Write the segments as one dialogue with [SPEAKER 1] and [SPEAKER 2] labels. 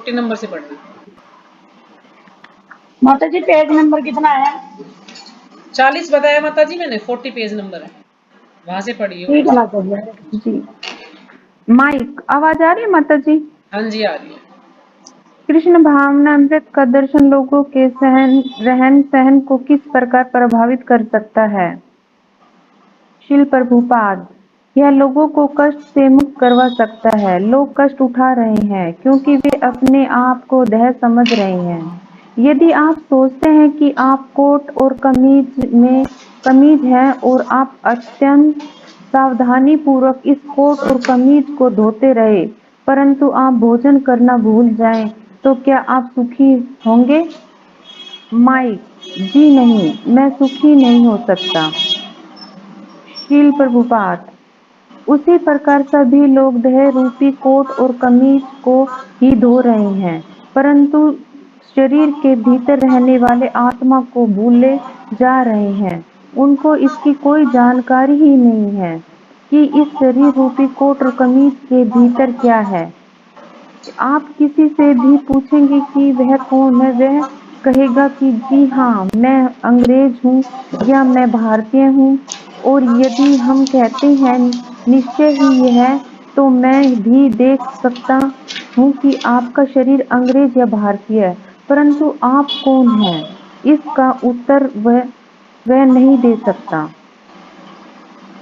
[SPEAKER 1] Number से पढ़ रही।
[SPEAKER 2] माता जी पेज नंबर कितना है?
[SPEAKER 1] 40 बताया माता जी मैंने, 40 पेज नंबर है, वहां से पढ़िए
[SPEAKER 2] ठीक
[SPEAKER 1] ऊपर
[SPEAKER 2] है
[SPEAKER 1] से।
[SPEAKER 2] माता जी। माइक आवाज आ रही है माता जी?
[SPEAKER 1] हाँ जी आ रही है।
[SPEAKER 2] कृष्ण भावनामृत का दर्शन लोगों के रहन सहन को किस प्रकार प्रभावित कर सकता है? शिल प्रभुपाद, यह लोगों को कष्ट से मुक्त करवा सकता है। लोग कष्ट उठा रहे हैं क्योंकि वे अपने आप को देह समझ रहे हैं। यदि आप सोचते हैं कि आप कोट और कमीज हैं और आप अत्यंत सावधानी पूर्वक इस कोट और कमीज को धोते रहे, परंतु आप भोजन करना भूल जाएं, तो क्या आप सुखी होंगे? माइक, जी नहीं, मैं सुखी नहीं हो सकता। शील प्रभुपाद, उसी प्रकार सभी लोग देह रूपी कोट और कमीज को ही धो रहे हैं, परंतु शरीर के भीतर रहने वाले आत्मा को भूले जा रहे हैं। उनको इसकी कोई जानकारी ही नहीं है कि इस शरीर रूपी कोट और कमीज के भीतर क्या है। आप किसी से भी पूछेंगे कि वह कौन है, वह कहेगा कि जी हाँ, मैं अंग्रेज हूँ या मैं भारतीय हूँ। और यदि हम कहते हैं निश्चय ही ये है, तो मैं भी देख सकता हूँ कि आपका शरीर अंग्रेज या भारतीय है, परंतु आप कौन हैं? इसका उत्तर वह नहीं दे सकता।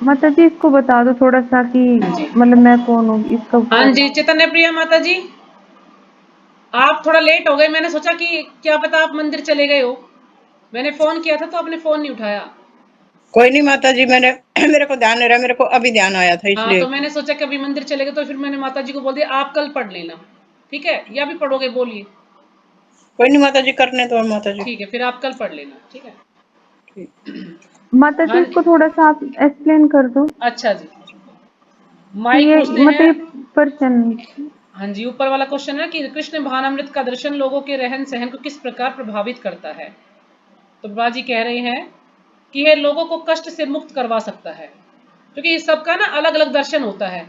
[SPEAKER 2] माता जी इसको बता दो थोड़ा सा कि
[SPEAKER 1] हाँ जी,
[SPEAKER 2] मतलब मैं कौन हूँ, इसका
[SPEAKER 1] हाँ
[SPEAKER 2] उत्तर।
[SPEAKER 1] जी चैतन्य प्रिया माता जी, आप थोड़ा लेट हो गए। मैंने सोचा कि क्या पता आप मंदिर चले गए हो। मैंने फोन किया था तो आपने फोन नहीं उठाया।
[SPEAKER 3] कोई नहीं माता जी, मैंने मेरे को ध्यान नहीं रहा, मेरे को अभी ध्यान आया था
[SPEAKER 1] हाँ
[SPEAKER 3] इसलिए।
[SPEAKER 1] तो मैंने सोचा कि अभी मंदिर चले गए, तो फिर मैंने माता जी को बोल दिया आप कल पढ़ लेना। ठीक है, या भी पढ़ोगे बोलिए।
[SPEAKER 3] कोई नहीं माता जी, करने तो माता जी।
[SPEAKER 1] ठीक है, फिर आप कल पढ़ लेना। ठीक है।
[SPEAKER 3] ठीक।
[SPEAKER 2] माता जी
[SPEAKER 1] हाँ
[SPEAKER 2] इसको
[SPEAKER 1] जी,
[SPEAKER 2] थोड़ा सा आप एक्सप्लेन कर दो
[SPEAKER 1] अच्छा जी।
[SPEAKER 2] कि
[SPEAKER 1] माइक
[SPEAKER 2] ये
[SPEAKER 1] पूछते
[SPEAKER 2] मतलब
[SPEAKER 1] हैं।
[SPEAKER 2] ये पर्सन।
[SPEAKER 1] हाँ जी, ऊपर वाला क्वेश्चन है कि कृष्ण भावनामृत का दर्शन लोगों के रहन सहन को किस प्रकार प्रभावित करता है। तो बाबा जी कह रहे हैं कि यह लोगों को कष्ट से मुक्त करवा सकता है, क्योंकि सबका ना अलग अलग दर्शन होता है।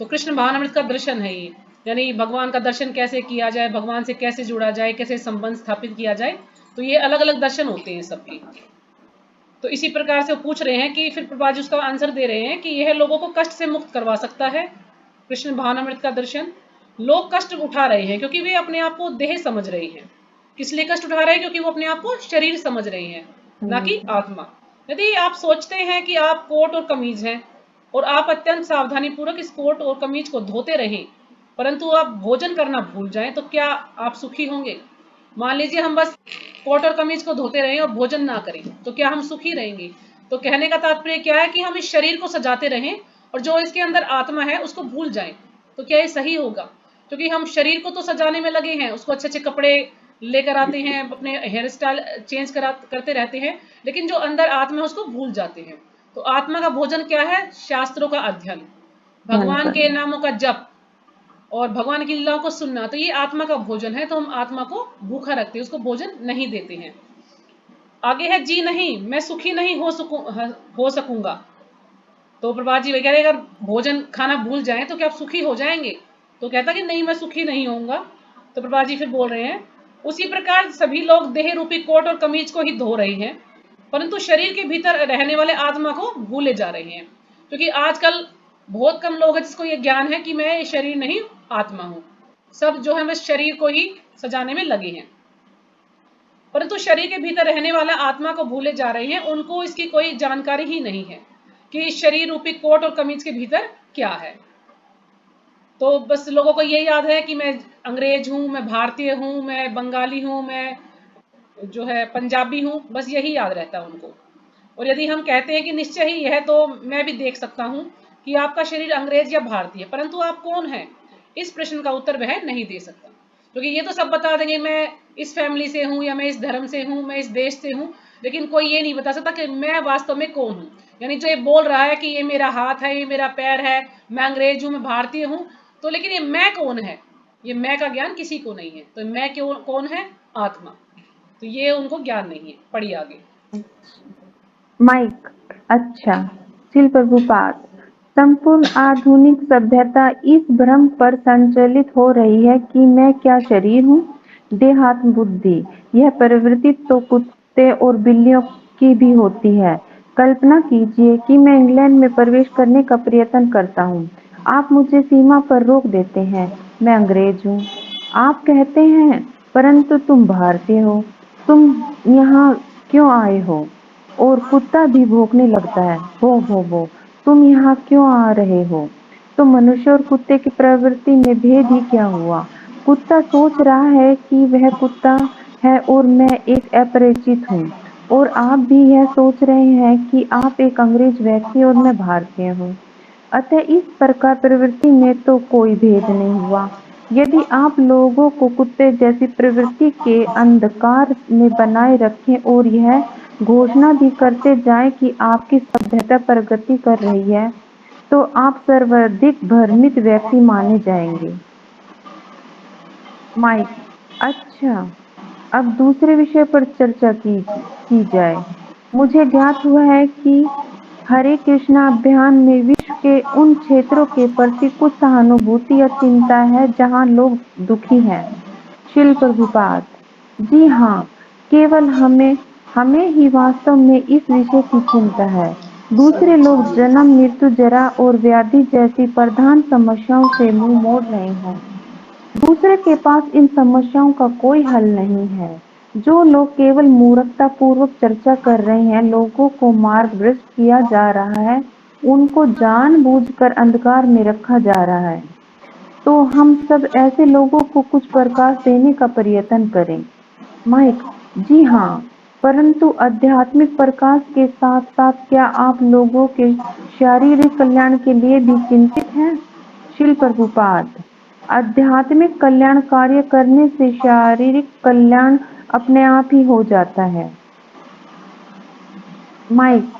[SPEAKER 1] तो कृष्ण भावनामृत का दर्शन है ये, यानी भगवान का दर्शन कैसे किया जाए, भगवान से कैसे जुड़ा जाए, कैसे संबंध स्थापित किया जाए। तो ये अलग अलग दर्शन होते हैं सबके। तो इसी प्रकार से वो पूछ रहे हैं कि फिर प्रभा जी उसका आंसर दे रहे हैं कि यह लोगों को कष्ट से मुक्त करवा सकता है। कृष्ण भावनामृत का दर्शन, लोग कष्ट उठा रहे हैं क्योंकि वे अपने आप को देह समझ रहे हैं। किस लिए कष्ट उठा रहे हैं? क्योंकि वो अपने आप को शरीर समझ रहे हैं, ना कि आत्मा। यदि आप सोचते हैं कि आप कोट और कमीज हैं और आप अत्यंत सावधानी पूर्वक इस कोट और कमीज को धोते रहें, परंतु आप भोजन करना भूल जाएं, तो क्या आप सुखी होंगे? मान लीजिए हम बस कोट और कमीज को धोते रहें और भोजन ना करें, तो क्या हम सुखी रहेंगे? तो कहने का तात्पर्य क्या है कि हम इस शरीर को सजाते रहें और जो इसके अंदर आत्मा है उसको भूल जाएं। तो क्या ये सही होगा? क्योंकि हम शरीर को तो सजाने में लगे हैं, उसको अच्छे अच्छे कपड़े लेकर आते हैं, अपने हेयर स्टाइल चेंज करते रहते हैं, लेकिन जो अंदर आत्मा है उसको भूल जाते हैं। तो आत्मा का भोजन क्या है? शास्त्रों का अध्ययन, भगवान के नामों का जप और भगवान की लीलाओं को सुनना। तो ये आत्मा का भोजन है, तो हम आत्मा को भूखा रखते हैं, उसको भोजन नहीं देते हैं। आगे है जी नहीं, मैं सुखी नहीं हो सकूंगा। तो प्रभात जी कह रहे अगर भोजन खाना भूल जाएं तो क्या आप सुखी हो जाएंगे? तो कहता कि नहीं मैं सुखी नहीं होऊंगा। तो प्रभात जी फिर बोल रहे हैं उसी प्रकार सभी लोग देह रूपी कोट और कमीज को ही धो रहे हैं, परंतु शरीर के भीतर रहने वाले आत्मा को भूले जा रहे हैं। क्योंकि आजकल बहुत कम लोग हैं जिसको ये ज्ञान है कि मैं शरीर नहीं आत्मा हूं। सब जो है बस शरीर को ही सजाने में लगे हैं, परंतु शरीर के भीतर रहने वाला आत्मा को भूले जा रहे हैं। उनको इसकी कोई जानकारी ही नहीं है कि शरीर रूपी कोट और कमीज के भीतर क्या है। तो बस लोगों को ये याद है कि मैं अंग्रेज हूं, मैं भारतीय हूं, मैं बंगाली हूं, मैं जो है पंजाबी हूं, बस यही याद रहता है उनको। और यदि हम कहते हैं कि निश्चय ही है, तो मैं भी देख सकता हूं कि आपका शरीर अंग्रेज या भारतीय, परंतु आप कौन है, इस प्रश्न का उत्तर वह नहीं दे सकता। क्योंकि ये तो सब बता देंगे मैं इस फैमिली से हूं, या मैं इस धर्म से हूं, मैं इस देश से हूं, लेकिन कोई ये नहीं बता सकता कि मैं वास्तव में कौन हूं। यानी जो ये बोल रहा है कि ये मेरा हाथ है, ये मेरा पैर है, मैं अंग्रेज हूं, मैं भारतीय हूं, तो लेकिन ये मैं कौन है, ये मैं का ज्ञान किसी को नहीं है। तो मैं क्यों कौन है? आत्मा। तो ये उनको ज्ञान नहीं है। पढ़िए आगे।
[SPEAKER 2] माइक, अच्छा। शील प्रभुपाद, संपूर्ण आधुनिक सभ्यता इस भ्रम पर संचालित हो रही है कि मैं क्या शरीर हूँ, देहात्म बुद्धि। यह प्रवृत्ति तो कुत्ते और बिल्लियों की भी होती है। कल्पना कीजिए कि मैं इंग्लैंड में प्रवेश करने का प्रयत्न करता हूँ। आप मुझे सीमा पर रोक देते हैं। मैं अंग्रेज हूँ। आप कहते हैं, परंतु तुम भारतीय हो। तुम यहाँ क्यों आए हो? और कुत्ता भी भौंकने लगता है, भो भो भो। तुम यहाँ क्यों आ रहे हो? तो मनुष्य और कुत्ते की प्रवृत्ति में भेद ही क्या हुआ? कुत्ता सोच रहा है कि वह कुत्ता है और मैं एक अपरिचित हूँ, और आप भी यह सोच रहे हैं कि आप एक अंग्रेज व्यक्ति और मैं भारतीय हूँ। अतः इस प्रकार प्रवृत्ति में तो कोई भेद नहीं हुआ। यदि आप लोगों को कुत्ते जैसी प्रवृत्ति के अंधकार में बनाए रखें और यह घोषणा भी करते जाएं कि आपकी सभ्यता प्रगति कर रही है, तो आप सर्वाधिक भ्रमित व्यक्ति माने जाएंगे। माइक: अच्छा, अब दूसरे विषय पर चर्चा की जाए। मुझे ज्ञात हुआ है कि हरे कृष्णा अभियान में विश्व के उन क्षेत्रों के प्रति कुछ सहानुभूति या चिंता है जहां लोग दुखी हैं। शिल प्रभुपाद: जी हाँ, केवल हमें हमें ही वास्तव में इस विषय की चिंता है। दूसरे लोग जन्म, मृत्यु, जरा और व्याधि जैसी प्रधान समस्याओं से मुंह मोड़ रहे हैं। दूसरे के पास इन समस्याओं का कोई हल नहीं है। जो लोग केवल मूर्खता पूर्वक चर्चा कर रहे हैं, लोगों को मार्गभ्रष्ट किया जा रहा है, उनको जानबूझकर अंधकार में रखा जा रहा है। तो हम सब ऐसे लोगों को कुछ प्रकाश देने का प्रयत्न करें। माइक: जी हाँ, परंतु आध्यात्मिक प्रकाश के साथ साथ क्या आप लोगों के शारीरिक कल्याण के लिए भी चिंतित हैं? शिल प्रभुपाद: आध्यात्मिक कल्याण कार्य करने से शारीरिक कल्याण अपने आप ही हो जाता है। माइक: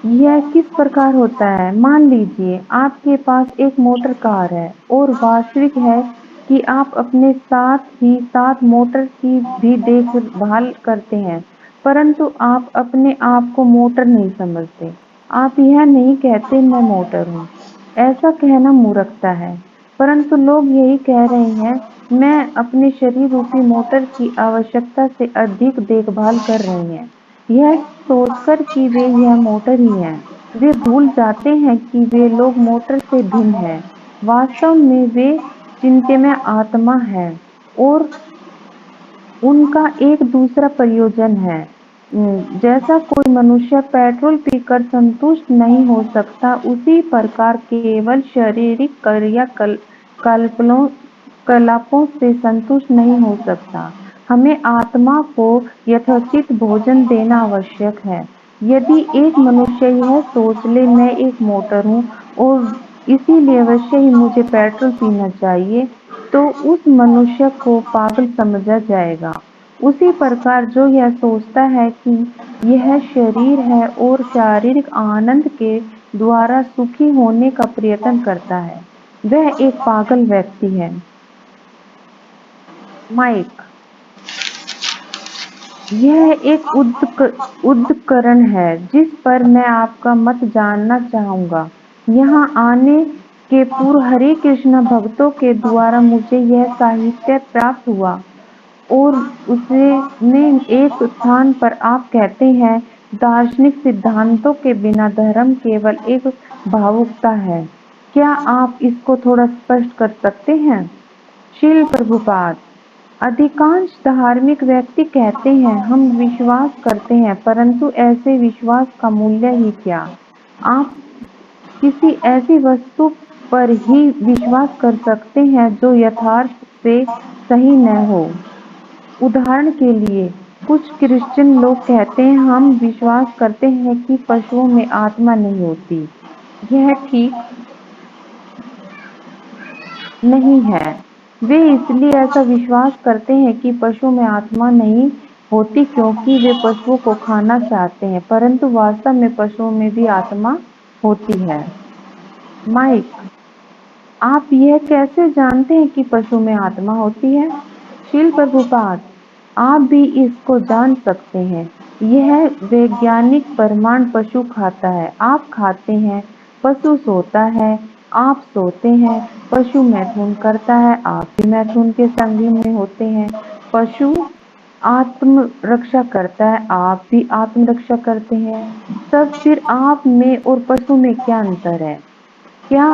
[SPEAKER 2] यह किस प्रकार होता है? मान लीजिए आपके पास एक मोटर कार है, और वास्तविक है कि आप अपने साथ ही साथ मोटर की भी देखभाल करते हैं, परंतु आप अपने आप को मोटर नहीं समझते। आप यह नहीं कहते मैं मोटर हूँ। ऐसा कहना मूर्खता है, परंतु लोग यही कह रहे हैं, मैं अपने शरीर रूपी मोटर की आवश्यकता से अधिक देखभाल कर रहे हैं, यह सोचकर कि वे यह मोटर ही हैं। वे भूल जाते हैं कि वे लोग मोटर से भिन्न हैं। वास्तव में वे चिंतनमय आत्मा है, और उनका एक दूसरा प्रयोजन है। जैसा कोई मनुष्य पेट्रोल पीकर संतुष्ट नहीं हो सकता, उसी प्रकार केवल शारीरिक क्रियाकलापों से संतुष्ट नहीं हो सकता। हमें आत्मा को यथोचित भोजन देना आवश्यक है। यदि एक मनुष्य यह सोच ले मैं एक मोटर हूँ और इसीलिए अवश्य ही मुझे पेट्रोल पीना चाहिए, तो उस मनुष्य को पागल समझा जाएगा। उसी प्रकार जो यह सोचता है कि यह शरीर है और शारीरिक आनंद के द्वारा सुखी होने का प्रयत्न करता है, वह एक पागल व्यक्ति है। माइक: यह एक उद्धरण है जिस पर मैं आपका मत जानना चाहूँगा। यहाँ आने के पूर्व हरे कृष्ण भक्तों के द्वारा मुझे यह साहित्य प्राप्त हुआ, और उसमें एक स्थान पर आप कहते हैं, दार्शनिक सिद्धांतों के बिना धर्म केवल एक भावुकता है। क्या आप इसको थोड़ा स्पष्ट कर सकते हैं? शील प्रभुपाद: अधिकांश धार्मिक व्यक्ति कहते हैं हम विश्वास करते हैं, परंतु ऐसे विश्वास का मूल्य ही क्या? आप किसी ऐसी वस्तु पर ही विश्वास कर सकते हैं जो यथार्थ से सही न हो। उदाहरण के लिए, कुछ क्रिश्चियन लोग कहते हैं हम विश्वास करते हैं कि पशुओं में आत्मा नहीं होती। यह ठीक नहीं है। वे इसलिए ऐसा विश्वास करते हैं कि पशुओं में आत्मा नहीं होती क्योंकि वे पशुओं को खाना चाहते हैं, परंतु वास्तव में पशुओं में भी आत्मा होती है। माइक: आप यह कैसे जानते हैं कि पशु में आत्मा होती है? शील प्रभुपाद: आप भी इसको जान सकते हैं। यह वैज्ञानिक प्रमाण पशु खाता है, आप खाते हैं, पशु सोता है, आप सोते हैं। पशु मैथुन करता है, आप भी मैथुन के संगी में होते हैं। पशु आत्म रक्षा करता है, आप भी आत्म रक्षा करते हैं। तब फिर आप में और पशु में क्या अंतर है? क्या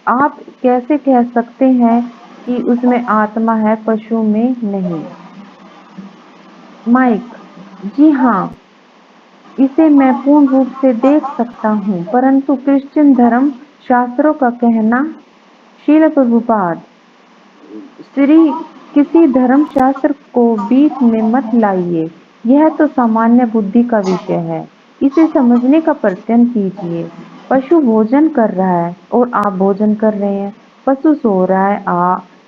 [SPEAKER 2] आप कैसे कह सकते हैं कि उसमें आत्मा है, पशु में नहीं? माइक: जी हाँ, इसे मैं पूर्ण रूप से देख सकता हूँ, परंतु क्रिश्चियन धर्म शास्त्रों का कहना। शील प्रभुपाद: श्री किसी धर्मशास्त्र को बीच में मत लाइए, यह तो सामान्य बुद्धि का विषय है, इसे समझने का प्रयत्न कीजिए। पशु भोजन कर रहा है और आप भोजन कर रहे हैं। पशु सो रहा है,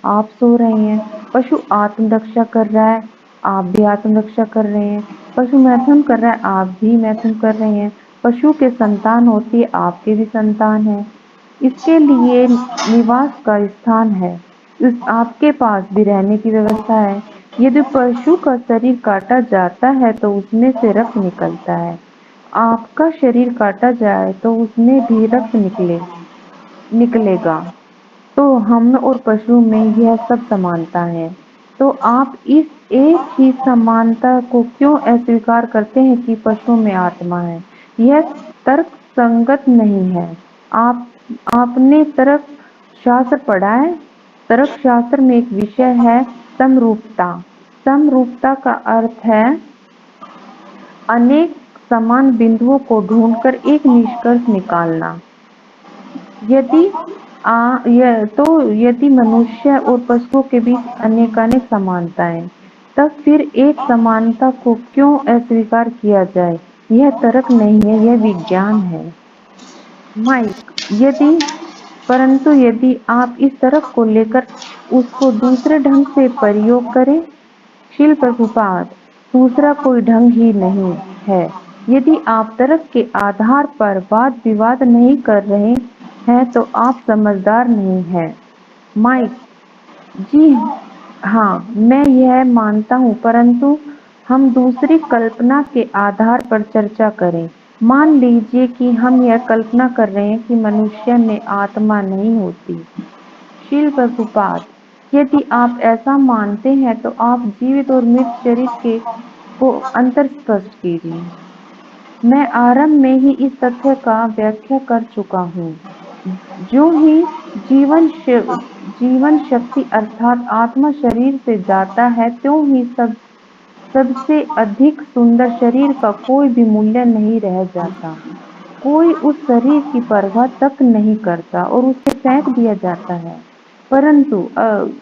[SPEAKER 2] आप सो रहे हैं। पशु आत्मरक्षा कर रहा है, आप भी आत्मरक्षा कर रहे हैं। पशु मैथुन कर रहा है, आप भी मैथुन कर रहे हैं। पशु के संतान होती है, आपके भी संतान है। इसके लिए निवास का स्थान है, इस आपके पास भी रहने की व्यवस्था है। यदि पशु का शरीर काटा जाता है तो उसमें से रक्त निकलता है। आपका शरीर काटा जाए तो उसमें भी रक्त निकलेगा। तो हम और पशु में यह सब समानता है। तो आप इस एक ही समानता को क्यों अस्वीकार करते हैं कि पशु में आत्मा है? यह तर्क संगत नहीं है। आपने तर्क शास्त्र पढ़ा है? तर्क शास्त्र में एक विषय है समरूपता। समरूपता का अर्थ है अनेक समान बिंदुओं को ढूंढकर एक निष्कर्ष निकालना। यदि यदि मनुष्य और पशुओं के बीच अनेकानेक समानताएं, तब फिर एक समानता को क्यों अस्वीकार किया जाए? यह तर्क नहीं है, यह विज्ञान है। माइक: परंतु यदि आप इस तर्क को लेकर उसको दूसरे ढंग से प्रयोग करें। शील प्रभुपाद: दूसरा कोई ढंग ही नहीं है। यदि आप तर्क के आधार पर वाद विवाद नहीं कर रहे हैं तो आप समझदार नहीं हैं। माइक: जी हाँ, मैं यह मानता हूँ, परंतु हम दूसरी कल्पना के आधार पर चर्चा करें। मान लीजिए कि हम यह कल्पना कर रहे हैं कि मनुष्य में आत्मा नहीं होती। शील प्रभुपाद: यदि आप ऐसा मानते हैं तो आप जीवित और मृत शरीर के को अंतर स्पष्ट कीजिए। मैं आरंभ में ही इस तथ्य का व्याख्या कर चुका हूँ। जो ही जीवन शक्ति अर्थात आत्मा शरीर से जाता है, त्यों ही सबसे अधिक सुंदर शरीर का कोई भी मूल्य नहीं रह जाता। कोई उस शरीर की परवाह तक नहीं करता और उसे फेंक दिया जाता है। परंतु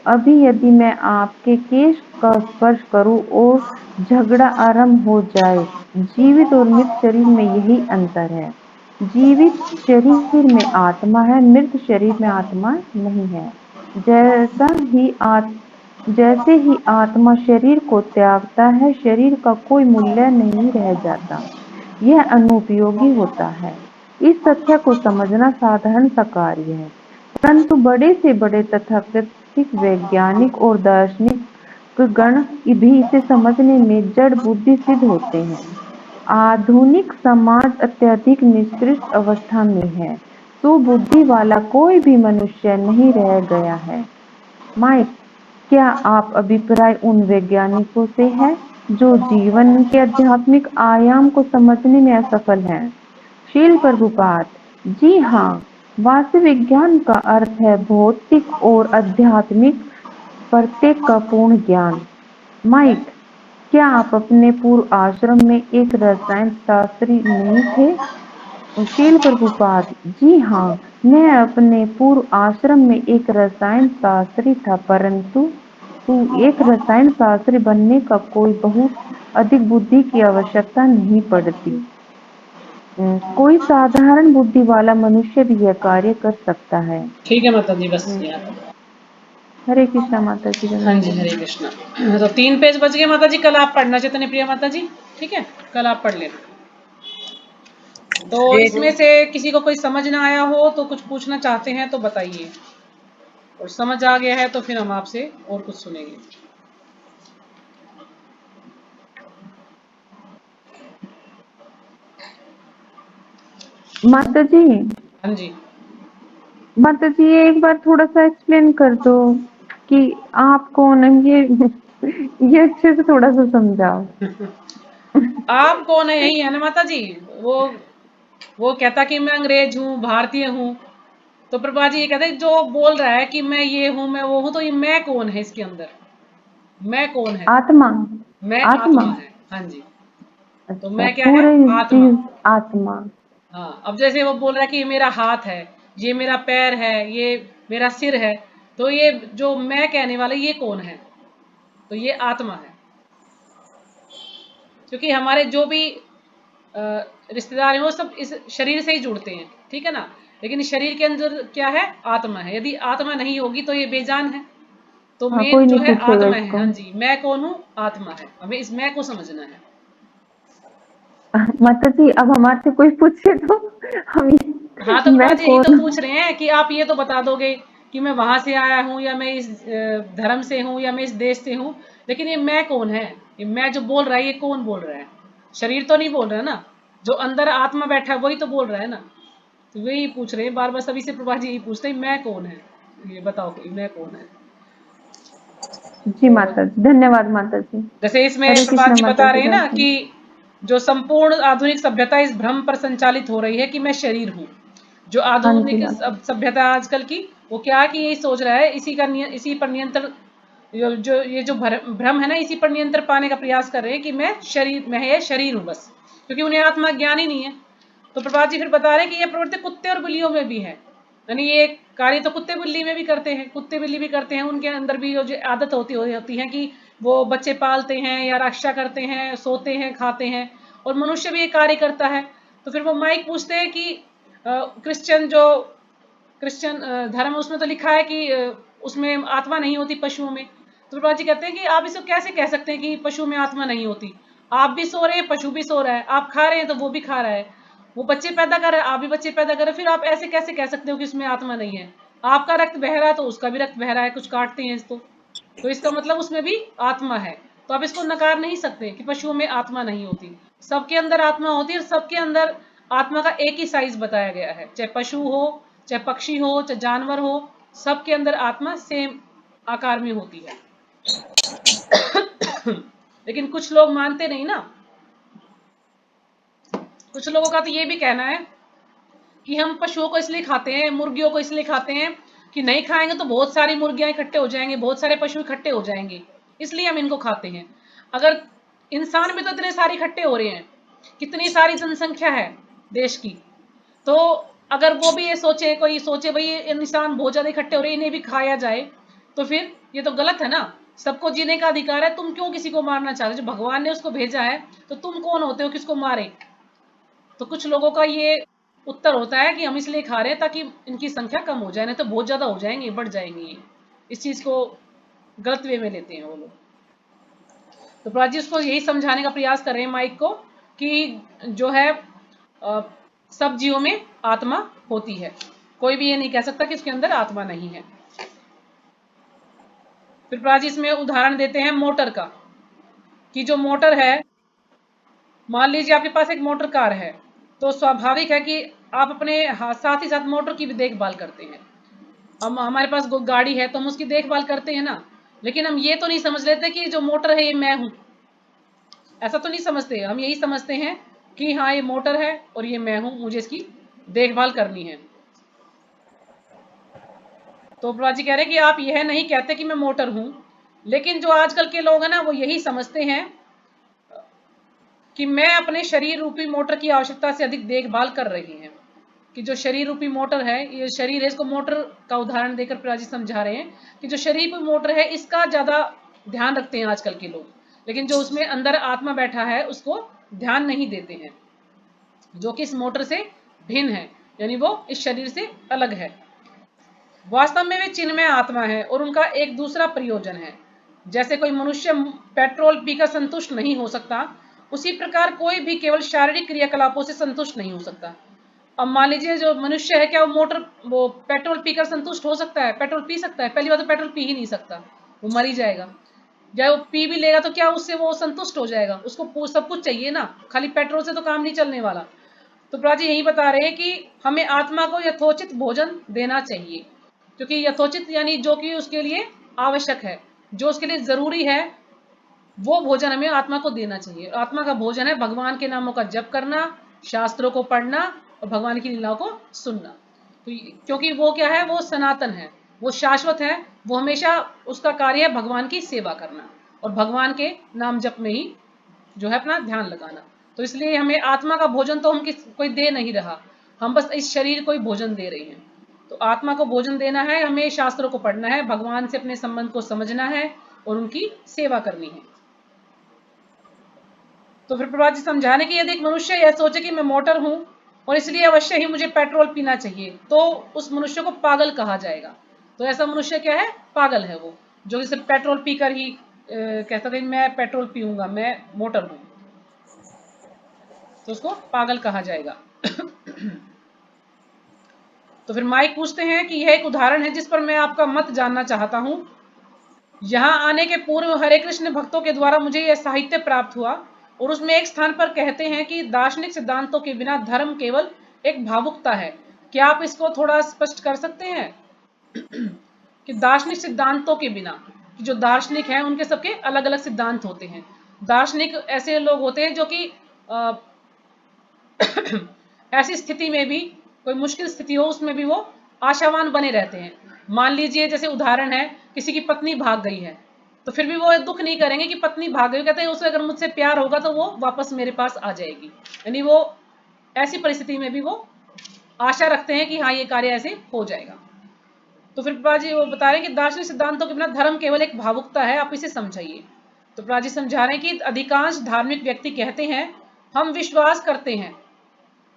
[SPEAKER 2] अभी यदि मैं आपके केश का स्पर्श करूं और झगड़ा आरंभ हो जाए, जीवित और मृत शरीर में यही अंतर है। जीवित शरीर में आत्मा है, मृत शरीर में आत्मा नहीं है। जैसे ही आत्मा शरीर को त्यागता है, शरीर का कोई मूल्य नहीं रह जाता, यह अनुपयोगी होता है। इस तथ्य को समझना साधारण सा कार्य है, परंतु बड़े से बड़े तथाकथित वैज्ञानिक और दार्शनिक गण भी इसे समझने में जड़ बुद्धि सिद्ध होते हैं। आधुनिक समाज अत्यधिक निकृष्ट अवस्था में है, सुबुद्धि वाला कोई भी मनुष्य नहीं रह गया है। माइक: क्या आप अभिप्राय उन वैज्ञानिकों से है जो जीवन के आध्यात्मिक आयाम को समझने में असफल हैं? शील प्रभुपाद: जी हाँ, वास्तविक ज्ञान का अर्थ है भौतिक और आध्यात्मिक प्रत्येक का पूर्ण ज्ञान। माइक: क्या आप अपने पूर्व आश्रम में एक रसायन शास्त्री नहीं थे? शील प्रभुपाद: जी हाँ, मैं अपने पूर्व आश्रम में एक रसायन शास्त्री था, परंतु एक रसायन शास्त्री बनने का कोई बहुत अधिक बुद्धि की आवश्यकता नहीं पड़ती। कोई साधारण बुद्धि वाला मनुष्य भी यह कार्य कर सकता है।
[SPEAKER 1] ठीक है माता जी, बस
[SPEAKER 2] हम्म,
[SPEAKER 1] यहाँ तक।
[SPEAKER 2] हरे कृष्णा माता जी,
[SPEAKER 1] हाँ जी,
[SPEAKER 2] धन्यवाद।
[SPEAKER 1] हरे कृष्णा। तो 3 पेज बच गए माता जी, कल आप पढ़ना चैतन्य प्रिया माता जी, ठीक है, कल आप पढ़ लेना। तो
[SPEAKER 3] जी
[SPEAKER 1] इसमें से किसी को कोई समझ ना आया हो तो कुछ पूछना चाहते हैं तो बताइए, और समझ आ गया है तो फिर हम आपसे और कुछ सुनेंगे।
[SPEAKER 2] माता जी,
[SPEAKER 1] हाँ जी।
[SPEAKER 2] माता जी ये एक बार थोड़ा सा एक्सप्लेन कर दो कि आप कौन है, ये अच्छे से थोड़ा सा समझाओ।
[SPEAKER 1] आप कौन है, यही है ना माता जी। वो वो कहता कि मैं अंग्रेज हूँ, भारतीय हूँ। तो प्रभा जी ये कहते हैं जो बोल रहा है कि मैं ये हूँ, मैं वो हूँ, तो ये मैं कौन है इसके अंदर, मैं कौन है?
[SPEAKER 2] आत्मा।
[SPEAKER 1] मैं
[SPEAKER 2] आत्मा।
[SPEAKER 1] आत्मा है, हाँ जी। तो
[SPEAKER 2] अच्छा,
[SPEAKER 1] मैं क्या है?
[SPEAKER 2] पूरे
[SPEAKER 1] आत्मा।
[SPEAKER 2] चीज आत्मा।
[SPEAKER 1] हाँ, अब जैसे वो बोल रहा है कि ये मेरा हाथ है, ये मेरा पैर है, ये मेरा सिर है, तो ये जो मैं कहने वाला ये कौन है? तो ये आत्मा है। क्योंकि हमारे जो भी रिश्तेदार हैं वो सब इस शरीर से ही जुड़ते हैं, ठीक है ना। लेकिन इस शरीर के अंदर क्या है? आत्मा है। यदि आत्मा नहीं होगी तो ये बेजान है। तो
[SPEAKER 2] हाँ,
[SPEAKER 1] मेन
[SPEAKER 2] कोई
[SPEAKER 1] जो
[SPEAKER 2] नहीं
[SPEAKER 1] है
[SPEAKER 2] पूछेगा
[SPEAKER 1] आत्मा है,
[SPEAKER 2] इसको।
[SPEAKER 1] हाँ जी। मैं कौन हूँ? आत्मा है। हमें इस मैं को समझना है।
[SPEAKER 2] माता जी अब हमारे से कोई पूछे तो हम
[SPEAKER 1] हाँ, तो प्रभा
[SPEAKER 2] मैं
[SPEAKER 1] जी यही तो
[SPEAKER 2] कौन
[SPEAKER 1] पूछ रहे हैं कि आप ये तो बता दोगे कि मैं वहां से आया हूँ, या मैं इस धर्म से हूँ, या मैं इस देश से हूँ। लेकिन ये मैं कौन है? ये मैं जो बोल रहा है ये कौन बोल रहा है? शरीर तो नहीं बोल रहा है ना। जो अंदर आत्मा बैठा है वही तो बोल रहा है ना। तो वही पूछ रहे हैं बार बार सभी से। प्रभा जी यही पूछते हैं मैं कौन है, ये बताओ कोई मैं कौन है।
[SPEAKER 2] जी
[SPEAKER 1] तो
[SPEAKER 2] माता जी, धन्यवाद माता जी।
[SPEAKER 1] जैसे इसमें
[SPEAKER 2] हरे
[SPEAKER 1] प्रभात
[SPEAKER 2] कृष्ण
[SPEAKER 1] जी
[SPEAKER 2] माता
[SPEAKER 1] बता
[SPEAKER 2] जी,
[SPEAKER 1] रहे हैं
[SPEAKER 2] जय
[SPEAKER 1] ना
[SPEAKER 2] श्री।
[SPEAKER 1] कि जो संपूर्ण आधुनिक सभ्यता इस भ्रम पर संचालित हो रही है कि मैं शरीर हूँ। जो
[SPEAKER 2] हाँ जी
[SPEAKER 1] आधुनिक
[SPEAKER 2] माता।
[SPEAKER 1] सभ्यता आजकल की, वो क्या है कि यही सोच रहा है, इसी पर नियंत्रण, ये जो भ्रम है ना, इसी पर नियंत्रण पाने का प्रयास कर रहे हैं कि मैं ये शरीर हूँ बस। क्योंकि उन्हें आत्मा ज्ञान ही नहीं है। तो प्रभात जी फिर बता रहे हैं कि यह प्रवृत्ति कुत्ते और बिल्लियों में भी है। यानी ये कार्य तो कुत्ते बिल्ली में भी करते हैं, कुत्ते बिल्ली भी करते हैं। उनके अंदर भी जो आदत होती है कि वो बच्चे पालते हैं या रक्षा करते हैं, सोते हैं, खाते हैं। और मनुष्य भी ये कार्य करता है। तो फिर वो माइक पूछते हैं कि क्रिश्चियन धर्म, उसमें तो लिखा है कि उसमें आत्मा नहीं होती पशुओं में। तो प्रभा जी कहते हैं कि आप इसको कैसे कह सकते हैं कि पशु में आत्मा नहीं होती? आप भी सो रहे हैं, पशु भी सो रहा है, आप खा रहे हैं तो वो भी खा रहा है, वो बच्चे पैदा कर रहा है, आप भी बच्चे पैदा कर रहे हैं। फिर आप ऐसे कैसे कह सकते हो कि उसमें आत्मा नहीं है? आपका रक्त बह रहा है तो उसका भी रक्त बह रहा है, कुछ काटते हैं इसको, तो इसका मतलब उसमें भी आत्मा है। तो आप इसको नकार नहीं सकते कि पशुओं में आत्मा नहीं होती। सबके अंदर आत्मा होती है, और सबके अंदर आत्मा का एक ही साइज बताया गया है। चाहे पशु हो, चाहे पक्षी हो, चाहे जानवर हो, सबके अंदर आत्मा सेम आकार में होती है। लेकिन कुछ लोग मानते नहीं ना। कुछ लोगों का तो ये भी कहना है कि हम पशुओं को इसलिए खाते हैं, मुर्गियों को इसलिए खाते हैं कि नहीं खाएंगे तो बहुत सारी मुर्गियां इकट्ठे हो जाएंगे, बहुत सारे पशु इकट्ठे हो जाएंगे, इसलिए हम इनको खाते हैं। अगर इंसान भी तो इतने सारे इकट्ठे हो रहे हैं, कितनी सारी जनसंख्या है देश की, तो अगर वो भी ये सोचे, कोई सोचे भाई ये इंसान बहुत ज्यादा इकट्ठे हो रहे हैं, इन्हें भी खाया जाए, तो फिर ये तो गलत है ना। सबको जीने का अधिकार है, तुम क्यों किसी को मारना चाहते हो? जो भगवान ने उसको भेजा है, तो तुम कौन होते हो किसको मारे? तो कुछ लोगों का ये उत्तर होता है कि हम इसलिए खा रहे हैं ताकि इनकी संख्या कम हो जाए, नहीं तो बहुत ज्यादा हो जाएंगे, बढ़ जाएंगे ये। इस चीज को गलत वे में लेते हैं वो लोग। तो प्रभा जी उसको यही समझाने का प्रयास कर रहे हैं माइक को कि जो है सब जीवों में आत्मा होती है। कोई भी ये नहीं कह सकता कि उसके अंदर आत्मा नहीं है। फिर प्रभा जी इसमें उदाहरण देते हैं मोटर का, कि जो मोटर है, मान लीजिए आपके पास एक मोटर कार है, तो स्वाभाविक है कि आप अपने साथ ही साथ मोटर की भी देखभाल करते हैं। हम हमारे पास गाड़ी है तो हम उसकी देखभाल करते हैं ना। लेकिन हम ये तो नहीं समझ लेते कि जो मोटर है ये मैं हूं। ऐसा तो नहीं समझते। हम यही समझते हैं कि हाँ ये मोटर है और ये मैं हूं, मुझे इसकी देखभाल करनी है। तो प्रभा जी कह रहे हैं कि आप यह नहीं कहते कि मैं मोटर हूं। लेकिन जो आजकल के लोग हैं ना, वो यही समझते हैं कि मैं अपने शरीर रूपी मोटर की आवश्यकता से अधिक देखभाल कर रही हैं। कि जो शरीर रूपी मोटर है, ये शरीर है, इसको मोटर का उदाहरण देकर प्रभा जी समझा रहे हैं कि जो शरीर रूपी मोटर है इसका ज्यादा ध्यान रखते हैं आजकल के लोग। लेकिन जो उसमें अंदर आत्मा बैठा है उसको ध्यान नहीं देते हैं, जो कि इस मोटर से भिन्न है, यानी वो इस शरीर से अलग है। वास्तव में वे चिन्मय आत्मा है और उनका एक दूसरा प्रयोजन है। जैसे कोई मनुष्य पेट्रोल पीकर संतुष्ट नहीं हो सकता, उसी प्रकार कोई भी केवल शारीरिक क्रियाकलापों से संतुष्ट नहीं हो सकता। अब मान लीजिए जो मनुष्य है, क्या वो पेट्रोल पीकर संतुष्ट हो सकता है? पेट्रोल पी सकता है? पहली बात तो पेट्रोल पी ही नहीं सकता, वो मर ही जाएगा। जब वो पी भी लेगा तो क्या उससे वो संतुष्ट हो जाएगा? उसको सब कुछ चाहिए ना, खाली पेट्रोल से तो काम नहीं चलने वाला। तो प्रभुपाद जी यही बता रहे हैं कि हमें आत्मा को यथोचित भोजन देना चाहिए, क्योंकि यथोचित यानी जो कि उसके लिए आवश्यक है, जो उसके लिए जरूरी है, वो भोजन हमें आत्मा को देना चाहिए। आत्मा का भोजन है भगवान के नामों का जप करना, शास्त्रों को पढ़ना और भगवान की लीलाओं को सुनना। तो क्योंकि वो क्या है, वो सनातन है, वो शाश्वत है, वो हमेशा उसका कार्य है भगवान की सेवा करना और भगवान के नाम जप में ही जो है अपना ध्यान लगाना। तो इसलिए हमें आत्मा का भोजन तो हम कोई दे नहीं रहा, हम बस इस शरीर को ही भोजन दे रहे हैं। तो आत्मा को भोजन देना है, हमें शास्त्रों को पढ़ना है, भगवान से अपने संबंध को समझना है और उनकी सेवा करनी है। तो फिर प्रभुपाद जी समझाने कि यदि एक मनुष्य यह सोचे कि मैं मोटर हूं और इसलिए अवश्य ही मुझे पेट्रोल पीना चाहिए, तो उस मनुष्य को पागल कहा जाएगा। तो ऐसा मनुष्य क्या है, पागल है वो, जो सिर्फ पेट्रोल पीकर ही कहता था मैं पेट्रोल पीऊंगा, मैं मोटर हूं, तो उसको पागल कहा जाएगा। तो फिर माइक पूछते हैं कि यह एक उदाहरण है जिस पर मैं आपका मत जानना चाहता हूं। यहाँ आने के पूर्व हरे कृष्ण भक्तों के द्वारा मुझे यह साहित्य प्राप्त हुआ और उसमें एक स्थान पर कहते हैं कि दार्शनिक सिद्धांतों के बिना धर्म केवल एक भावुकता है। क्या आप इसको थोड़ा स्पष्ट कर सकते हैं कि दार्शनिक सिद्धांतों के बिना, कि जो दार्शनिक हैं उनके सबके अलग अलग सिद्धांत होते हैं। दार्शनिक ऐसे लोग होते हैं जो कि ऐसी स्थिति में भी, कोई मुश्किल स्थिति हो उसमें भी वो आशावान बने रहते हैं। मान लीजिए जैसे उदाहरण है, किसी की पत्नी भाग गई है, तो फिर भी वो दुख नहीं करेंगे कि पत्नी भाग गई, कहते हैं उसे अगर मुझसे प्यार होगा तो वो वापस मेरे पास आ जाएगी। यानी वो ऐसी परिस्थिति में भी वो आशा रखते हैं कि हाँ ये कार्य ऐसे हो जाएगा। तो फिर प्रभुपाद वो बता रहे हैं कि दार्शनिक सिद्धांतों के बिना धर्म केवल एक भावुकता है, आप इसे समझाइए। तो प्रभुपाद समझा रहे हैं कि अधिकांश धार्मिक व्यक्ति कहते हैं हम विश्वास करते हैं,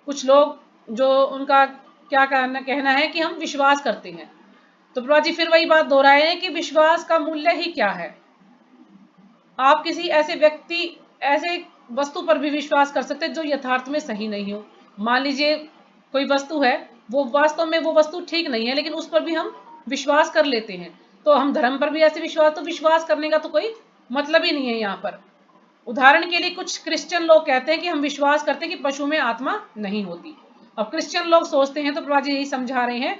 [SPEAKER 1] कुछ लोग जो उनका क्या कहना है कि हम विश्वास करते हैं। तो प्रभुपाद जी फिर वही बात दोहराए हैं कि विश्वास का मूल्य ही क्या है। आप किसी ऐसे व्यक्ति, ऐसे वस्तु पर भी विश्वास कर सकते हैं जो यथार्थ में सही नहीं हो। मान लीजिए कोई वस्तु है, वो वास्तव में वो वस्तु ठीक नहीं है, लेकिन उस पर भी हम विश्वास कर लेते हैं। तो हम धर्म पर भी ऐसे विश्वास, तो विश्वास करने का तो कोई मतलब ही नहीं है यहाँ पर। उदाहरण के लिए कुछ क्रिश्चियन लोग कहते हैं कि हम विश्वास करते हैं कि पशु में आत्मा नहीं होती। अब क्रिश्चियन लोग सोचते हैं, तो प्रभुपाद जी यही समझा रहे हैं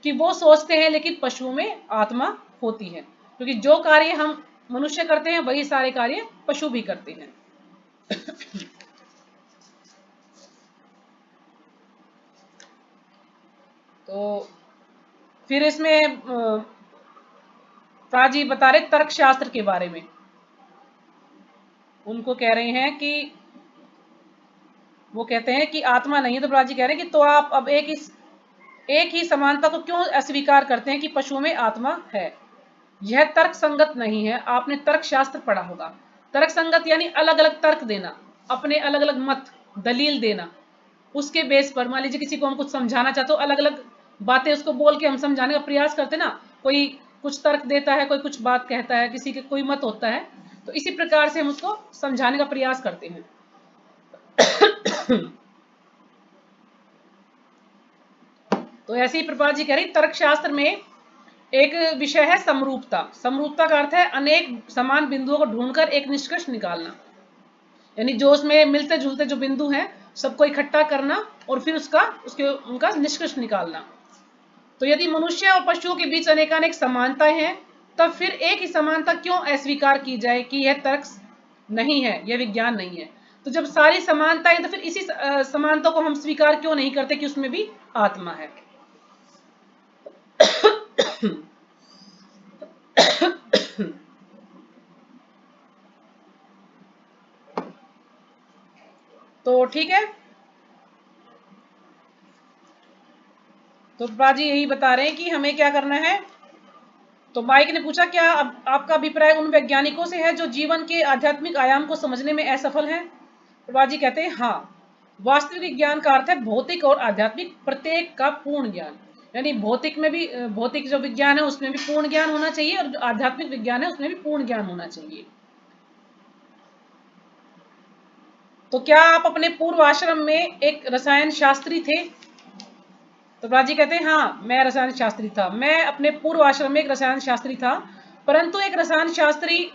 [SPEAKER 1] कि वो सोचते हैं लेकिन पशुओं में आत्मा होती है, क्योंकि जो कार्य हम मनुष्य करते हैं वही सारे कार्य पशु भी करते हैं। तो फिर इसमें प्रभुपाद जी बता रहे तर्कशास्त्र के बारे में। उनको कह रहे हैं कि वो कहते हैं कि आत्मा नहीं है, तो प्रभुपाद जी कह रहे हैं कि तो आप अब एक ही समानता को क्यों अस्वीकार करते हैं कि पशुओं में आत्मा है। यह तर्क संगत नहीं है। आपने तर्क शास्त्र पढ़ा होगा। तर्क संगत यानी अलग अलग तर्क देना, अपने अलग अलग मत दलील देना, उसके बेस पर। मान लीजिए किसी को हम कुछ समझाना चाहते हो, अलग अलग बातें उसको बोल के हम समझाने का प्रयास करते ना, कोई कुछ तर्क देता है, कोई कुछ बात कहता है, किसी के कोई मत होता है, तो इसी प्रकार से हम उसको समझाने का प्रयास करते हैं। तो ऐसे ही प्रभुपाद जी कह रही तर्कशास्त्र में एक विषय है समरूपता। समरूपता का अर्थ है अनेक समान बिंदुओं को ढूंढकर एक निष्कर्ष निकालना, यानी जो उसमें मिलते जुलते जो बिंदु हैं सबको इकट्ठा करना और फिर उनका निष्कर्ष निकालना। तो यदि मनुष्य और पशुओं के बीच अनेकानेक समानताएं हैं, तब फिर एक ही समानता क्यों अस्वीकार की जाए कि यह तर्क नहीं है, यह विज्ञान नहीं है। तो जब सारी समानताएं, तो फिर इसी समानता को हम स्वीकार क्यों नहीं करते कि उसमें भी आत्मा है। तो ठीक है, तो बाजी यही बता रहे हैं कि हमें क्या करना है। तो माइक ने पूछा क्या आपका अभिप्राय उन वैज्ञानिकों से है जो जीवन के आध्यात्मिक आयाम को समझने में असफल हैं। प्रभाजी कहते हैं हाँ, वास्तविक विज्ञान का अर्थ है भौतिक और आध्यात्मिक प्रत्येक का पूर्ण ज्ञान। यानी भौतिक में भी, भौतिक जो विज्ञान है उसमें भी पूर्ण ज्ञान होना चाहिए और जो आध्यात्मिक विज्ञान है उसमें भी पूर्ण ज्ञान होना चाहिए। तो क्या आप अपने पूर्व आश्रम में एक रसायन शास्त्री थे। तो ब्राजी कहते हैं हाँ, मैं रसायन शास्त्री था। मैं अपने पूर्व आश्रम में एक रसायन शास्त्री था, परंतु एक रसायन शास्त्री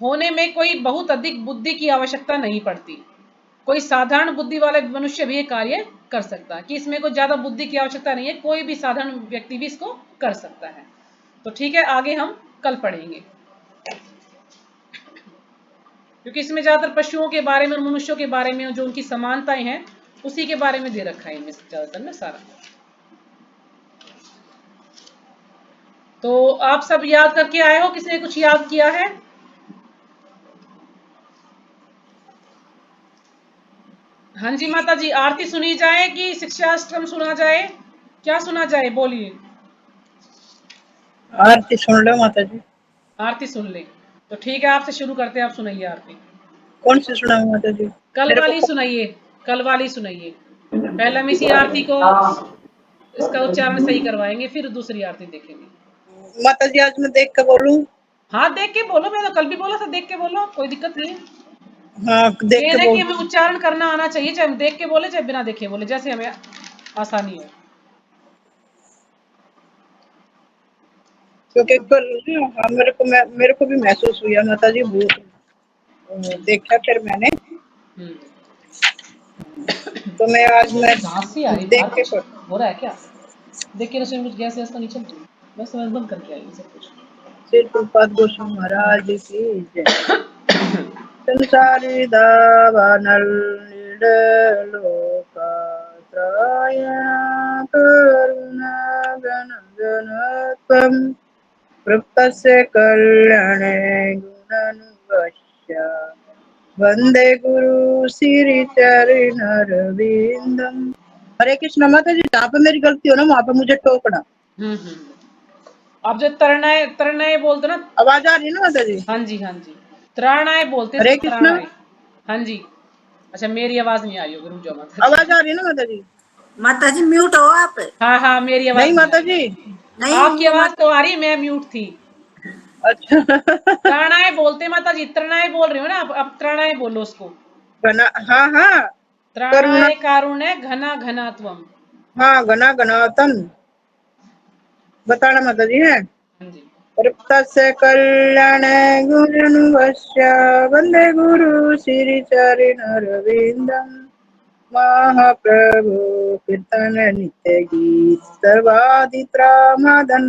[SPEAKER 1] होने में कोई बहुत अधिक बुद्धि की आवश्यकता नहीं पड़ती। कोई साधारण बुद्धि वाले मनुष्य भी ये कार्य कर सकता है, कि इसमें कोई ज्यादा बुद्धि की आवश्यकता नहीं है, कोई भी साधारण व्यक्ति भी इसको कर सकता है। तो ठीक है, आगे हम कल पढ़ेंगे, क्योंकि इसमें ज्यादातर पशुओं के बारे में और मनुष्यों के बारे में जो उनकी समानताएं हैं उसी के बारे में दे रखा है इनमें ज्यादातर में सारा। तो आप सब याद करके आए हो, किसी ने कुछ याद किया है? हाँ जी माता जी, आरती सुनी जाए कि शिक्षाष्टकम सुना जाए, क्या सुना जाए, बोलिए।
[SPEAKER 3] आरती सुन लो माता जी।
[SPEAKER 1] आरती सुन ले, तो ठीक है, आपसे शुरू करते हैं, आप सुनाइए आरती।
[SPEAKER 3] कौन सी सुनाऊं माता जी?
[SPEAKER 1] कल
[SPEAKER 3] मेरे
[SPEAKER 1] वाली
[SPEAKER 3] को
[SPEAKER 1] सुनाइए, कल वाली सुनाइए। पहले हम इसी आरती को इसका उच्चारण सही करवाएंगे, फिर दूसरी आरती देखेंगे।
[SPEAKER 3] माता जी आज मैं देख कर बोलूं?
[SPEAKER 1] हाँ देख के बोलो, मैं तो कल भी बोला था देख के बोलो, कोई दिक्कत नहीं।
[SPEAKER 3] हाँ देख
[SPEAKER 1] ये
[SPEAKER 3] के
[SPEAKER 1] ना कि
[SPEAKER 3] बोल।
[SPEAKER 1] हमें उच्चारण करना आना चाहिए, चाहे हम देख के बोले चाहे बिना देखे बोले, जैसे हमें आसानी हो।
[SPEAKER 3] क्योंकि कल हाँ मेरे को भी महसूस हुआ माता जी, भूत देखा फिर मैंने,
[SPEAKER 1] हम्म।
[SPEAKER 3] तो मैं आज मैं
[SPEAKER 1] झांसी आ रही
[SPEAKER 3] देख
[SPEAKER 1] बाहर,
[SPEAKER 3] के
[SPEAKER 1] कुछ हो रहा है क्या? देख के रसोई में कुछ गैस वैस तो नहीं चल रही? बस मैं बंद करके आई सब कुछ।
[SPEAKER 3] श्री प्रभुपाद गोस्वामी महाराज की जय। संसारी दावानल लोकात्रय करुणा गण गणत्वं तृप्तस्य कल्याणे गुणानुगस्य वंदे गुरु श्री चरणरविंदम। हरे कृष्ण माता जी, जहाँ पे मेरी गलती हो ना वहाँ पे मुझे टोकना।
[SPEAKER 1] अब जो तरनाए तरनाए बोलते ना,
[SPEAKER 3] आवाज आ रही है ना माता जी?
[SPEAKER 1] हाँ जी हाँ जी, त्राणाए बोलते इसको,
[SPEAKER 3] हरे कृष्ण।
[SPEAKER 1] त्राणाए। हाँ जी। अच्छा मेरी आवाज नहीं आ रही होगी, रुक जाओ माता जी।
[SPEAKER 3] आवाज आ रही है ना माता जी?
[SPEAKER 4] माता जी म्यूट हो आप?
[SPEAKER 1] हाँ हाँ, मेरी
[SPEAKER 3] नहीं
[SPEAKER 1] आवाज नहीं आ
[SPEAKER 3] माता
[SPEAKER 1] रही।
[SPEAKER 3] जी।
[SPEAKER 4] नहीं
[SPEAKER 1] आपकी
[SPEAKER 4] वो
[SPEAKER 1] आवाज
[SPEAKER 4] माता
[SPEAKER 1] तो आ रही, मैं म्यूट थी।
[SPEAKER 3] अच्छा
[SPEAKER 1] त्राणाए बोलते माता जी, त्रणाए बोल रही हो ना, अब त्राणाए बोलो उसको।
[SPEAKER 3] घना, हाँ हाँ। करुणा,
[SPEAKER 1] त्राणाए कारुण्य घना घनात्वम।
[SPEAKER 3] हाँ घना घनातम, बताना माता जी है।
[SPEAKER 1] हाँ जी।
[SPEAKER 3] तस्य कल्याण गुरुनुवश्य वंदे गुरु श्री चरणरविंदम। महाप्रभु कीर्तन नित्य गीत सर्वादित्रा मदन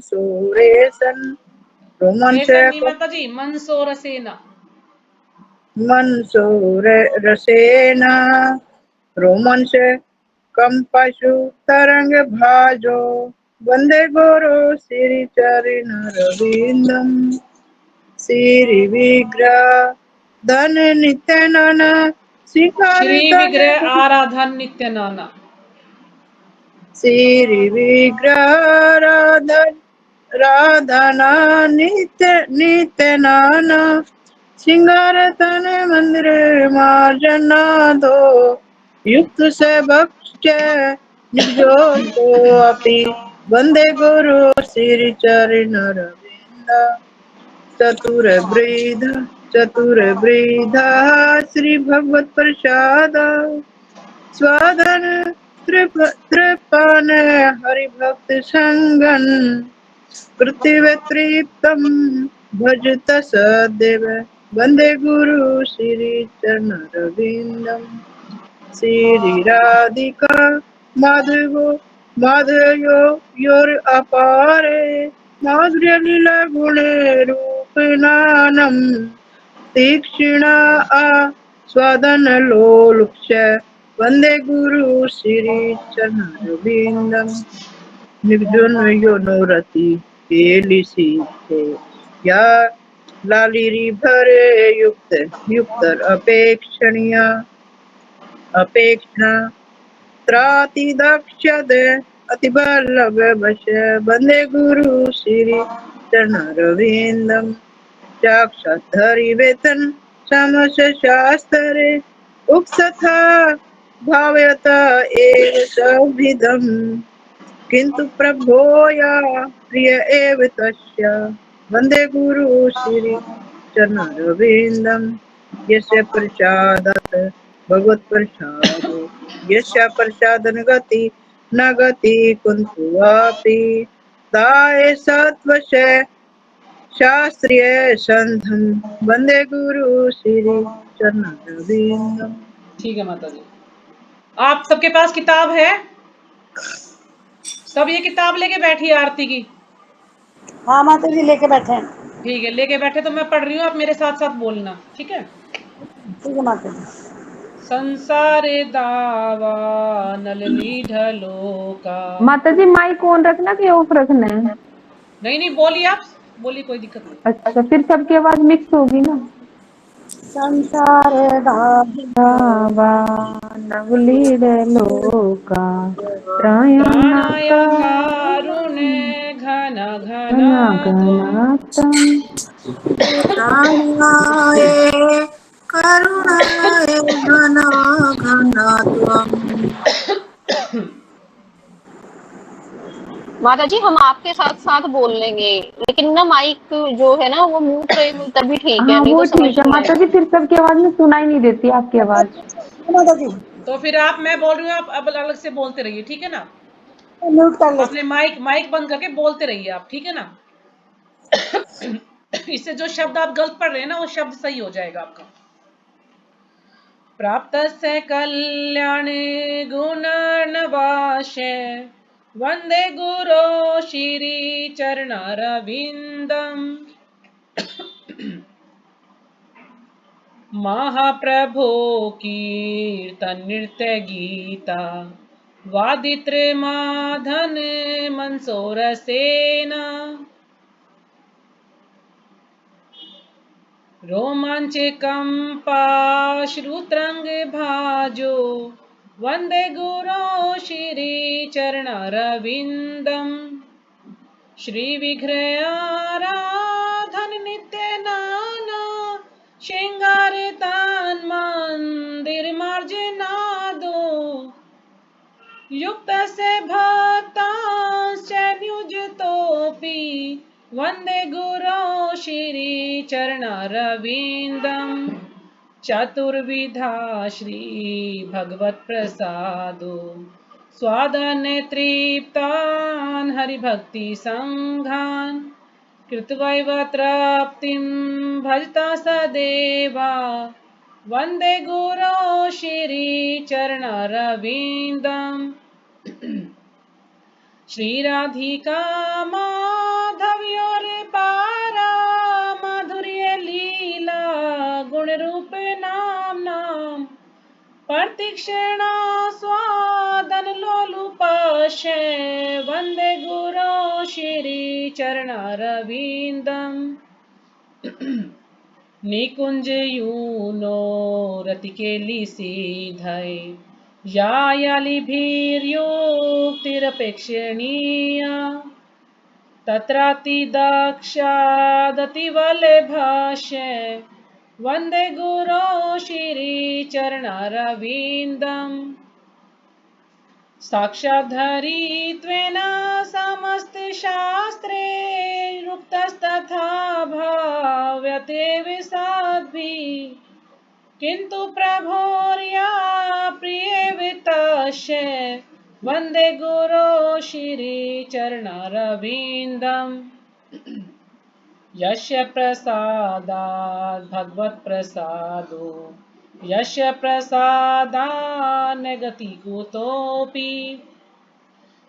[SPEAKER 3] सुरेशन रोमांच
[SPEAKER 1] रेसन नहीं माता जी, मनसोर सेना।
[SPEAKER 3] मंसूर रसेना रोमांच कम पशु तरंग भाजो वंदे गुरु श्री चरणरविंदम। श्री विग्रह धन नित्य नन शिखर
[SPEAKER 1] श्री
[SPEAKER 3] धन
[SPEAKER 1] विग्रह आराधन नित्य नाना।
[SPEAKER 3] श्री विग्रह राधन राधना नित्य नित्य नाना सिंगार तन मंदिर मार्जना दो युक्त से भक्ष्य निर्जोतो अपि वंदे गुरु श्री चरणरविंद। चतुर्वृधा श्री भगवत प्रसाद स्वादन तृपान हरिभक्त संगन पृथ्वी तृप्तम भजत सदेव वंदे गुरु श्री चरणरविंदम। श्री राधिका माधवो माधयो योर अपारे माधुर्य लीला गुण रूप नानम तीक्ष्ण स्वादन लोलुक्ष वंदे गुरु श्री चरणरविंदम। निर्जुन योनोरति केलिसी थे या लालिरी भरे युक्त युक्त अपेक्षणीय अपेक्षणा त्राति दक्षद अति बल्लभ वश वंदे गुरु श्री चरणरविंदम। साक्षात्धरि वेतन समस्य शास्त्रे उक्तथा भावयत एव सौभिदम् किंतु प्रभोया प्रिय एव तस्य वंदे गुरु श्री चरणरविंदम। यस्य प्रसादात् भगवत प्रसादो यस्य प्रसादन गति न गति कुंतु वापि ताये सत्वश शास्त्रीय संधम वंदे गुरु श्री चरणरविंदम।
[SPEAKER 1] ठीक है माता जी। आप सबके पास किताब है? सब ये किताब लेके बैठी है आरती की?
[SPEAKER 4] हाँ माता जी लेके बैठे हैं।
[SPEAKER 1] ठीक है, लेके बैठे तो मैं पढ़ रही हूँ, आप मेरे साथ साथ बोलना, ठीक है?
[SPEAKER 4] ठीक है माता जी।
[SPEAKER 1] संसारे दावा नलनी ढलो का।
[SPEAKER 2] माता जी माइक ऑन रखना कि ऑफ रखना है?
[SPEAKER 1] नहीं नहीं, बोलिए आप, बोलिए, कोई दिक्कत नहीं।
[SPEAKER 2] अच्छा, फिर सबकी आवाज मिक्स होगी ना।
[SPEAKER 4] संसार
[SPEAKER 2] दावा नवलीड लोका
[SPEAKER 1] त्राणाय
[SPEAKER 2] त्रायणाकारो
[SPEAKER 1] कारुणे घन घन
[SPEAKER 2] घन
[SPEAKER 1] त्वं।
[SPEAKER 2] घनातम
[SPEAKER 4] प्राणाय करुणाय घन घनत्वम्।
[SPEAKER 5] माता जी हम आपके साथ साथ बोल लेंगे, लेकिन ना माइक जो है ना वो म्यूट रहे तभी ठीक है,
[SPEAKER 2] हाँ
[SPEAKER 5] नहीं
[SPEAKER 2] वो
[SPEAKER 5] तो समझ
[SPEAKER 2] ठीक है
[SPEAKER 5] नहीं
[SPEAKER 2] माता जी,
[SPEAKER 5] आएगा।
[SPEAKER 2] फिर सबकी आवाज में सुनाई नहीं देती आपकी आवाज।
[SPEAKER 4] माता जी
[SPEAKER 1] तो फिर आप, मैं बोल रही हूँ, आप अब अलग से बोलते रहिए, ठीक है ना?
[SPEAKER 4] म्यूट कर ले।
[SPEAKER 1] अपने माइक माइक बंद करके बोलते रहिए आप, ठीक है ना? इससे जो शब्द आप गलत पढ़ रहे हैं ना, वो शब्द सही हो जाएगा आपका। प्राप्तस्य कल्याणे गुणर्नवाशे वंदे गुरो श्री चरणारविंदम। महाप्रभो कीर्तन नृत्य गीता वादित्र माधन मंसोर सेना। रोमाञ्चकम्पाश्रुतरङ्ग भाजो वन्दे गुरो श्रीचरणारविन्दम्। श्रीविग्रहाराधन नित्यनाना शृङ्गारतान्मन्दिरमार्जनादो युक्तस्य भक्तांश्च नियुजितोऽपि वन्दे गुरो श्रीचरणारविन्दम्। चतुर्विधा श्रीभगवत्प्रसादो स्वादने तृप्तान् हरिभक्तिसङ्घान् कृत्वैव तृप्तिं भजता सदेवा वन्दे गुरो श्रीचरणारविन्दम्। श्रीराधिका माधव्योरे पारा माधुर्य लीला गुणरूप नाम्नाम् प्रतीक्षणा स्वादन लोलुपशे वन्दे गुरो श्रीचरणारविन्दम्। निकुंज यूनो रतिकेली सीधय यायालिभिर्योक्तिरपेक्षणीया तत्रातिदक्षादतिवल्लभाष्ये वन्दे गुरो श्रीचरणारविन्दम्। साक्षाद्धरित्वेन समस्तशास्त्रे युक्तस्तथा भाव्यते विसाद्भिः किन्तु प्रभोर्या प्रियवितस्य वन्दे गुरो श्रीचरणारविन्दम्। यस्य प्रसादात् भगवत्प्रसादो यस्य प्रसादान् गति कुतोऽपि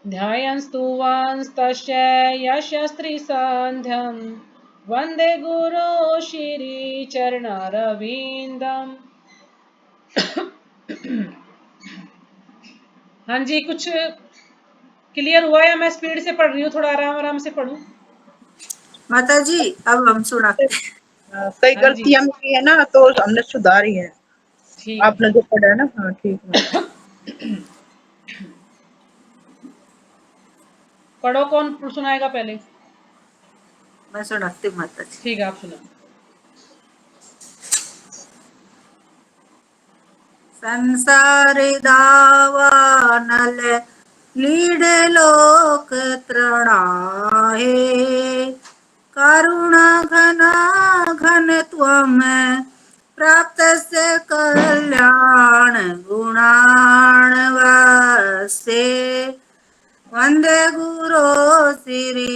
[SPEAKER 1] ध्यायन्स्तुवंस्तस्य यशस्त्रिसन्ध्यं वन्दे गुरो श्रीचरणारविन्दम्। हाँ जी, कुछ क्लियर हुआ या मैं स्पीड से पढ़ रही हूँ? थोड़ा आराम आराम से पढ़ूं?
[SPEAKER 4] माता जी अब हम सुनाते हैं।
[SPEAKER 3] कई
[SPEAKER 1] हाँ जी,
[SPEAKER 3] गलतियां मिली है ना, तो हमने सुधारी है।
[SPEAKER 1] ठीक है।
[SPEAKER 3] आपने जो पढ़ा है ना, हाँ ठीक है।
[SPEAKER 1] पढ़ो, कौन सुनाएगा पहले?
[SPEAKER 4] मैं सुनाती हूँ माता जी।
[SPEAKER 1] ठीक है, आप सुना।
[SPEAKER 4] संसारी दावानल लीड लोक तृणाहे करुणा घना घन त्वम प्राप्त से कल्याण गुणाण वासे वंदे गुरो श्री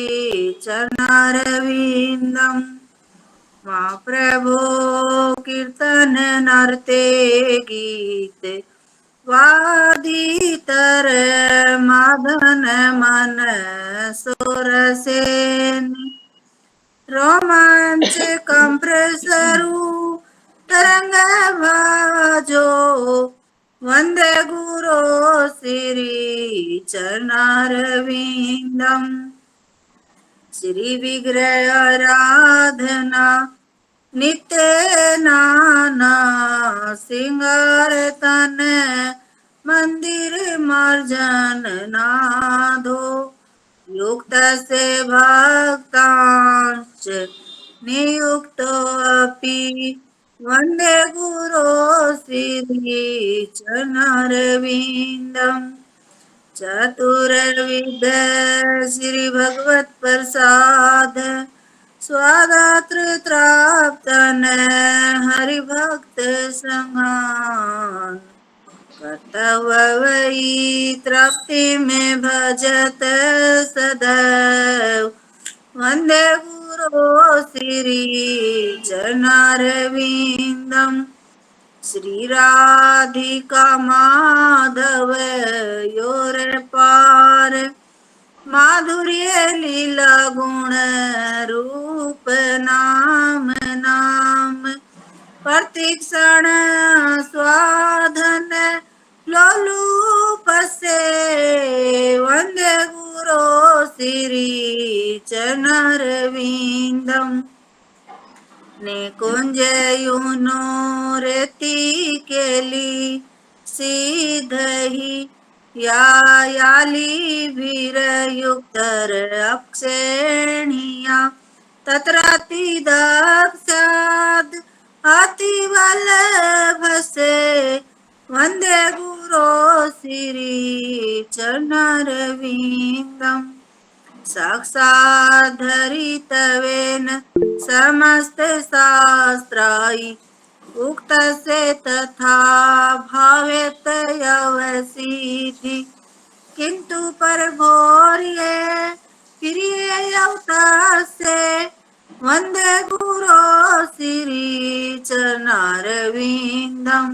[SPEAKER 4] चरणारविंदम। माँ प्रभो कीर्तन नरते गीत वादीतर माधन मन सोरसेन रोमांच कंप्रेसरू तरंग भाजो वंदे गुरो श्री चरणारविंदम श्री विग्रह आराधना नित्य नाना सिंगार तन मंदिर मार्जन नादो युक्त से भक्तांच नियुक्तो अपि वंदे गुरो श्री चरणारविंदम चतुर्विद श्री भगवत प्रसाद स्वागत त्राप्तन हरिभक्त संगान कर्तव्य तृप्ति में भजत सदैव वंदे गुरो श्री चरणारविंदम श्री राधिका माधव योर पार माधुर्य लीला गुण रूप नाम नाम प्रतिक्षण स्वाधन लोलूप से वंदे गुरो श्री चरणारविंदम निकुंज यूनो रेती केली सीधही याली वीर युक्तर अक्षेणिया तत्राति दक्षाद अति वल्लभसे वंदे गुरो श्री चरणारविंदम साक्षाद्धरितवेन समस्त शास्त्रायि उक्तस्य तथा भावेत यवसिद्धि किंतु परघोर्ये प्रिययौतस्य वंदे गुरो श्री चरणारविंदम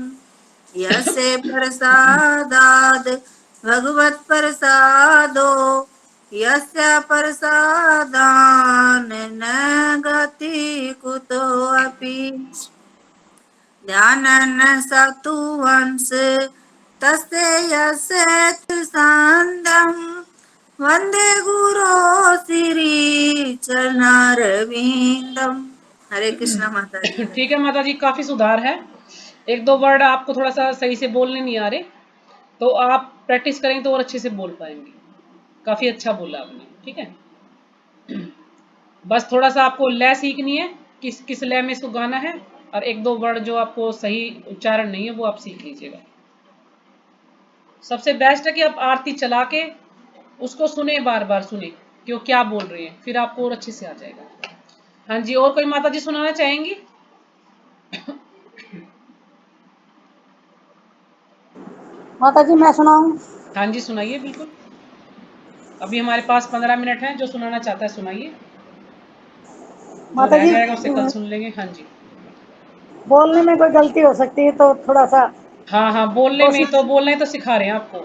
[SPEAKER 4] यस्य प्रसादाद भगवत प्रसादो यस्य प्रसादान न गति कुतो अपि ध्यानन सतुवंश तस्य यस्य संदम वंदे गुरो श्री चरणारविंदम। हरे कृष्णा माता जी।
[SPEAKER 1] ठीक है माता जी, काफी सुधार है। एक दो वर्ड आपको थोड़ा सा सही से बोलने नहीं आ रहे, तो आप प्रैक्टिस करेंगे तो और अच्छे से बोल पाएंगे। काफी अच्छा बोला आपने, ठीक है। बस थोड़ा सा आपको लय सीखनी है, किस किस लय में इसको गाना है, और एक दो वर्ड जो आपको सही उच्चारण नहीं है वो आप सीख लीजिएगा। सबसे बेस्ट है कि आप आरती चला के उसको सुने, बार बार सुने कि वो क्या बोल रहे हैं, फिर आपको और अच्छे से आ जाएगा। हाँ जी, और कोई माता जी सुनाना चाहेंगी?
[SPEAKER 6] माता जी मैं सुनाऊं?
[SPEAKER 1] हाँ जी सुनाइए, बिल्कुल। अभी हमारे पास 15 मिनट हैं, जो सुनाना चाहता है सुनाइए, जो
[SPEAKER 6] माता
[SPEAKER 1] रह
[SPEAKER 6] जी
[SPEAKER 1] जाएगा उसे कल सुन लेंगे। हाँ जी,
[SPEAKER 6] बोलने में कोई गलती हो सकती है तो थोड़ा सा
[SPEAKER 1] हाँ हाँ, बोलने में
[SPEAKER 6] कोशिश।
[SPEAKER 1] तो बोलना ही तो सिखा रहे हैं आपको।